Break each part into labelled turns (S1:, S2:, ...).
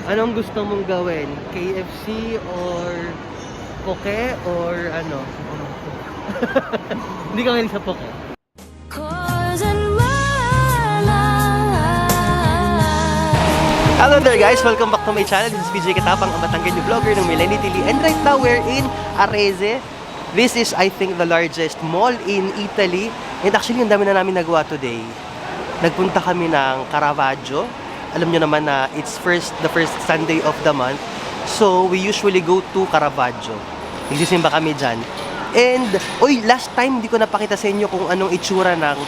S1: Anong gusto mong gawin? KFC or Poke or ano? Hindi ka mahilig sa Poke. Hello there guys! Welcome back to my channel. This is PJ Katapang, ang Batanggenyo vlogger ng Milenio TV. And right now we're in Arese. This is, I think, the largest mall in Italy. And actually, ang dami na namin nagawa today. Nagpunta kami ng Caravaggio. Alam nyo naman na it's the first Sunday of the month. So, we usually go to Caravaggio. Nagsisimba kami dyan. And, last time, hindi ko napakita sa inyo kung anong itsura ng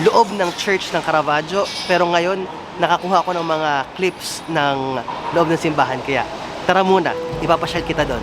S1: loob ng church ng Caravaggio. Pero ngayon, nakakuha ko ng mga clips ng loob ng simbahan. Kaya, tara muna, ipapasyal kita doon.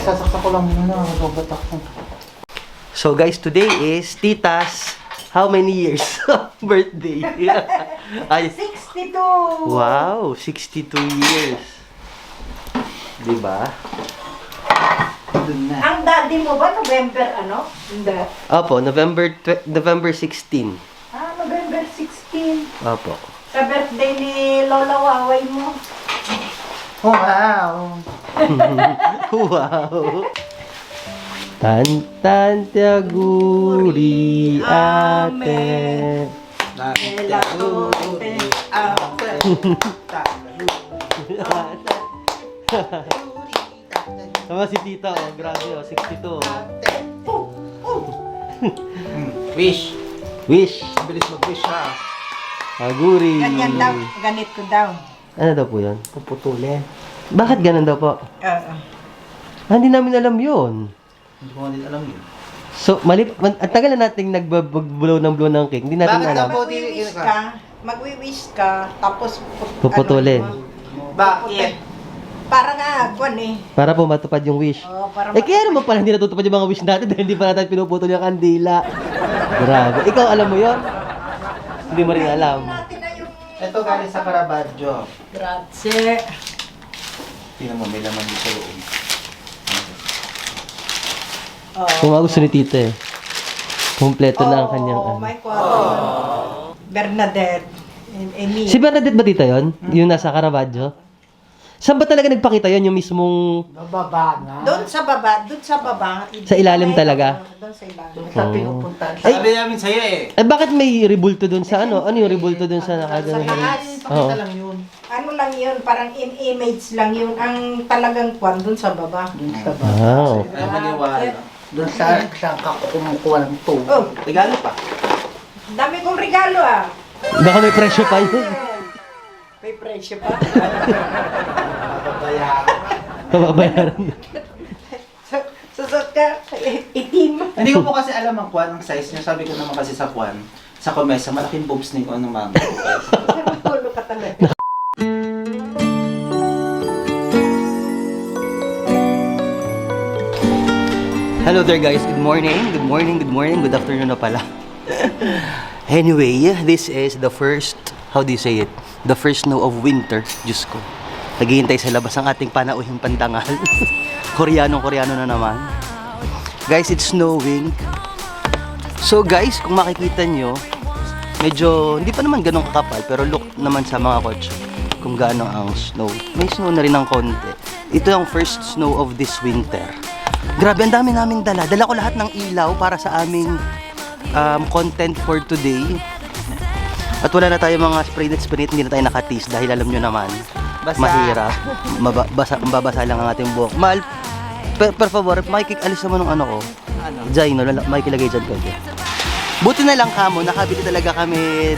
S2: Sasaksak ko lang muna, robot ako.
S1: So guys, today is Tita's how many years birthday? Ay,
S2: 62!
S1: wow, 62 years. Diba?
S2: Doon na.
S3: Ang daddy mo ba, November ano? Hindi.
S1: Opo, November 16.
S3: November 16.
S1: Opo.
S3: Sa birthday ni Lola Waway mo.
S2: Oh, wow!
S1: Wow. Tan tiaguri ate. Sama si Tita, oh, grabe, oh, 62.
S2: Wish!
S1: Wish.
S2: Bilis mag-wish ha.
S1: Aguri.
S3: Ganyan daw, ganito daw.
S1: Ano daw po yun?
S2: Puputulin.
S1: Bakit ganun daw po? Hindi namin alam yun.
S2: Hindi ko nga din alam yun.
S1: So, ang tagal na nating nagbablow ng cake. Hindi natin
S2: Bakit
S1: alam.
S2: daw?
S3: Magwi-wish ka, tapos
S1: Puputulin.
S2: Bakit?
S3: Para nga, kwan eh.
S1: Para po matupad yung wish.
S3: Para
S1: Kaya naman pala hindi natutupad yung mga wish natin dahil hindi pa natin pinuputol yung kandila. Grabe. Ikaw alam mo yun? Hindi mo rin alam.
S3: natin na yung...
S2: Ito galing sa Caravaggio.
S3: Grazie.
S2: Tingnan mo, may laman dito sa loob.
S1: Kung gusto ni Tita eh. Kompleto na ang kanyang ano.
S3: My God. Bernadette. And Amy.
S1: Si Bernadette ba Tita yun? Yung nasa Caravaggio? Saan ba talaga nagpakita yun? Yung mismong...
S2: Bababa na.
S3: Doon sa baba.
S1: Sa ilalim talaga?
S3: Doon sa ilalim.
S2: Sa pinupunta. Sabi namin sa'yo eh.
S1: Bakit may rebulto dun sa ano? Ano yung rebulto dun sa nakagano?
S2: Pakita lang yun.
S3: Ano lang yun, parang in-image lang yun. Ang talagang kwan doon sa baba.
S2: Doon sa baba.
S1: Wow.
S2: Ay, maniwala. Doon sa siyang kumukuha ng tubig.
S3: Oh.
S2: Regalo pa.
S3: Dami kong regalo ah.
S1: Baka may presyo pa yun.
S3: May presyo pa.
S2: Babayaran.
S1: Mababayaran.
S3: Susot ka, itim.
S2: Hindi ko po kasi alam ang kwan, ang size niya. Sabi ko naman kasi sa kwan, sa komesa, malaking boobs ni ko ano mama.
S3: Tulo ka talaga.
S1: Hello there guys, good morning, good afternoon na pala. Anyway, this is the first, how do you say it? The first snow of winter, Diyos ko. Naghihintay sa labas ang ating panauhing pandangal. Koreano na naman. Guys, it's snowing. So guys, kung makikita nyo, Medyo, hindi pa naman ganun kakapal, pero look naman sa mga kotse kung gaano ang snow. May snow na rin ng konti. Ito yung first snow of this winter. Grabe, ang dami naming dala. Dala ko lahat ng ilaw para sa aming content for today. At wala na tayo mga spray net, hindi na tayo nakatis dahil alam nyo naman,
S2: Basa.
S1: mahirap. Mababasa lang ang ating buhok. Mahal, per favor, alis naman ng ano ko.
S2: Ano?
S1: Diyan, no, makikilagay dyan pwede. Buti na lang kamo, nakabili talaga kami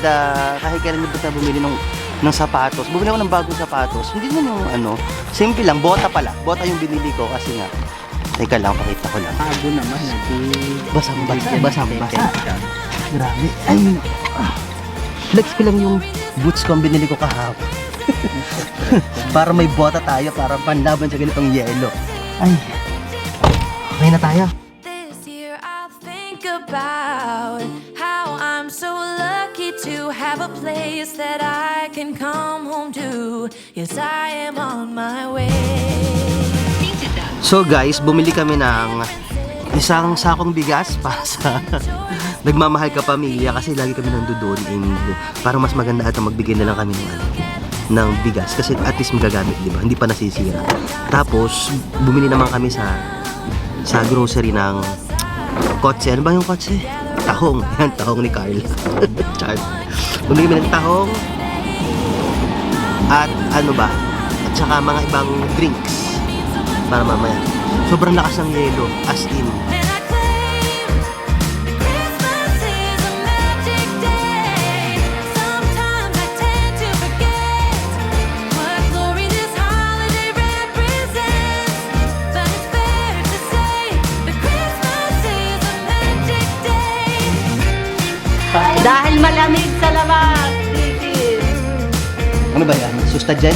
S1: kahit kailan nabot na bumili ng sapatos. Bumili ako ng bagong sapatos. Hindi naman yung ano, simple lang, bota pala. Bota yung binili ko kasi nga, teka lang, pakita ko lang.
S2: Bago naman.
S1: Basang-basa. Grabe. Ay, flex ko lang yung boots ko ang binili ko kahapon. Para may bota tayo, para panlaban sa ganitong yelo. Ay, okay na tayo.
S4: This year I'll think about how I'm so lucky to have a place that I can come home to. Yes, I am on my way.
S1: So guys, bumili kami ng isang sakong bigas para sa nagmamahal ka pamilya kasi lagi kami nandoon and parang mas maganda ata magbigay na lang kami ng bigas kasi at least magagamit, di ba? Hindi pa nasisira. Tapos, bumili naman kami sa grocery ng kotse. Ano ba yung kotse? Tahong. Yan, tahong ni Carl. Char. Bumili kami ng tahong at ano ba? At saka mga ibang drinks para mamaya. Sobrang lakas ng yelo, as in.
S4: And I claim that Christmas is a magic day. Sometimes I tend to forget what glory this holiday represents. But it's fair to say that Christmas is a magic day.
S3: Dahil malamig sa labas.
S1: Ano ba yan? Susta dyan?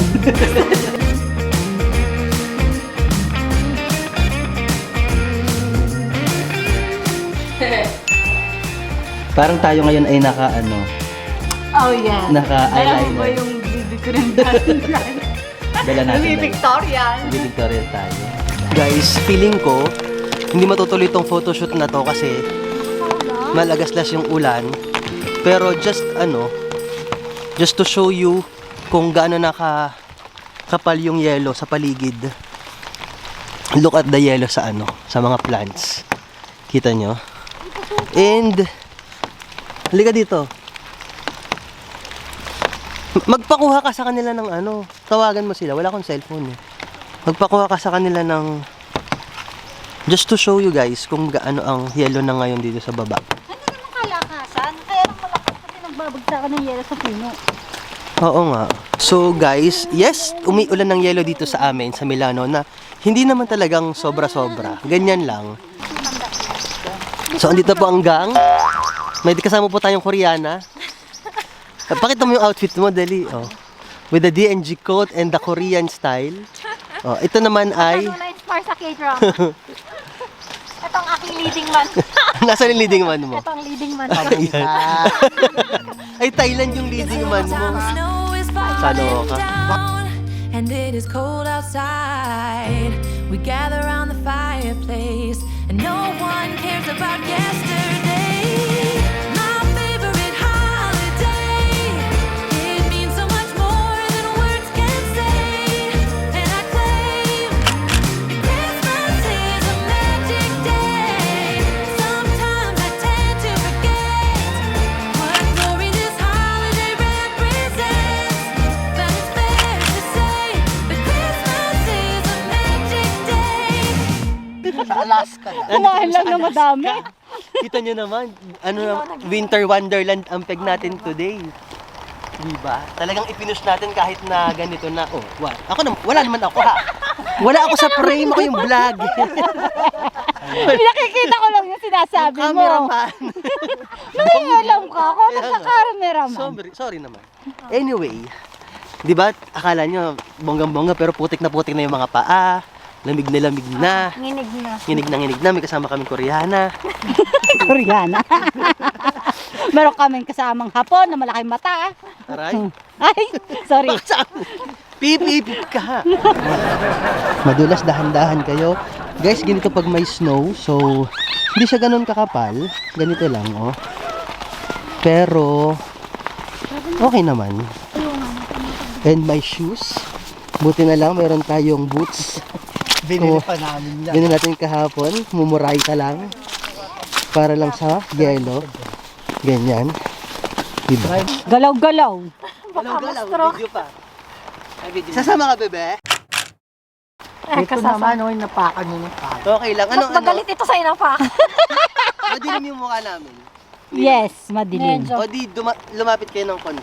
S1: Parang tayo ngayon ay naka-ano,
S3: Oh yeah.
S1: naka-eyeliner.
S3: Alam mo ba yung bibi ko rin dati?
S1: Dala natin.
S3: Louis Victorian.
S1: Hindi Victorian tayo. Guys, feeling ko, hindi matutuloy itong photoshoot na to kasi malagaslas yung ulan. Pero just to show you kung gaano kapal yung yelo sa paligid. Look at the yellow sa sa mga plants. Kita nyo? And, halika dito. Magpakuha ka sa kanila ng tawagan mo sila. Wala akong cellphone eh. Magpakuha ka sa kanila ng, just to show you guys kung gaano ang yelo na ngayon dito sa baba.
S5: Ano naman kalakasan? Kaya lang malakas kasi nagbabagsakan ng yelo sa puno.
S1: Oo nga. So guys, yes, umiulan ng yelo dito sa amin, sa Milano, na hindi naman talagang sobra-sobra. Ganyan lang. So, andito po ang gang. May kasama po tayong Koreana. Pakita mo yung outfit mo, dali. Oh. With the D&G coat and the Korean style. Oh, ito naman ay...
S5: Ano na-inspire sa K-drama? Ito ang aking leading man.
S1: Nasaan yung leading man mo?
S5: Ito ang leading man.
S1: Ayan. Ay, Thailand yung leading man mo.
S4: Snow is
S1: Sana
S4: falling
S1: ka.
S4: down, and it is cold outside. We gather around the fireplace, and no one cares about yesterday. My favorite holiday. It means so much more than words can say. And I claim Christmas is a magic day. Sometimes I tend to forget what glory this holiday represents. But it's fair to say that Christmas is a magic day.
S5: Kumain lang na madami.
S1: Kita nyo naman, winter wonderland ang peg natin today. Diba? Talagang ipinush natin kahit na ganito na, wala naman ako ha. Wala ako sa frame, ako yung vlog.
S5: Nakikita ko lang yung sinasabi mo.
S1: Cameraman.
S5: Nangingalam ka ako. Nagka-cameraman.
S1: Sorry naman. Anyway, di ba, akala nyo, bonggang-bongga pero putik na yung mga paa. Lamig na.
S5: Nginig na.
S1: Nginig na. May kasama kaming Koreana.
S5: Koreana. Meron kaming kasamang Hapon na malaking mata.
S1: Aray.
S5: Ay, sorry.
S1: Pip ka. Madulas, dahan-dahan kayo. Guys, ganito pag may snow. So, hindi siya ganun kakapal. Ganito lang, oh. Pero, Okay naman. And my shoes. Buti na lang, meron tayong boots.
S6: Binili pa namin yan.
S1: Binili natin kahapon. Mumuray ka lang. Para lang sa yelo. Ganyan. Diba?
S5: Galaw-galaw.
S1: Galaw-galaw. Video pa. Sasama ka, bebe?
S6: Ito naman, oh, napakan nyo ng pala.
S1: Okay lang. Anong ano?
S7: Magalit ito sa inapak.
S1: Madilim yung mukha namin.
S5: Yes, madilim.
S1: O di, lumapit kayo ng konti.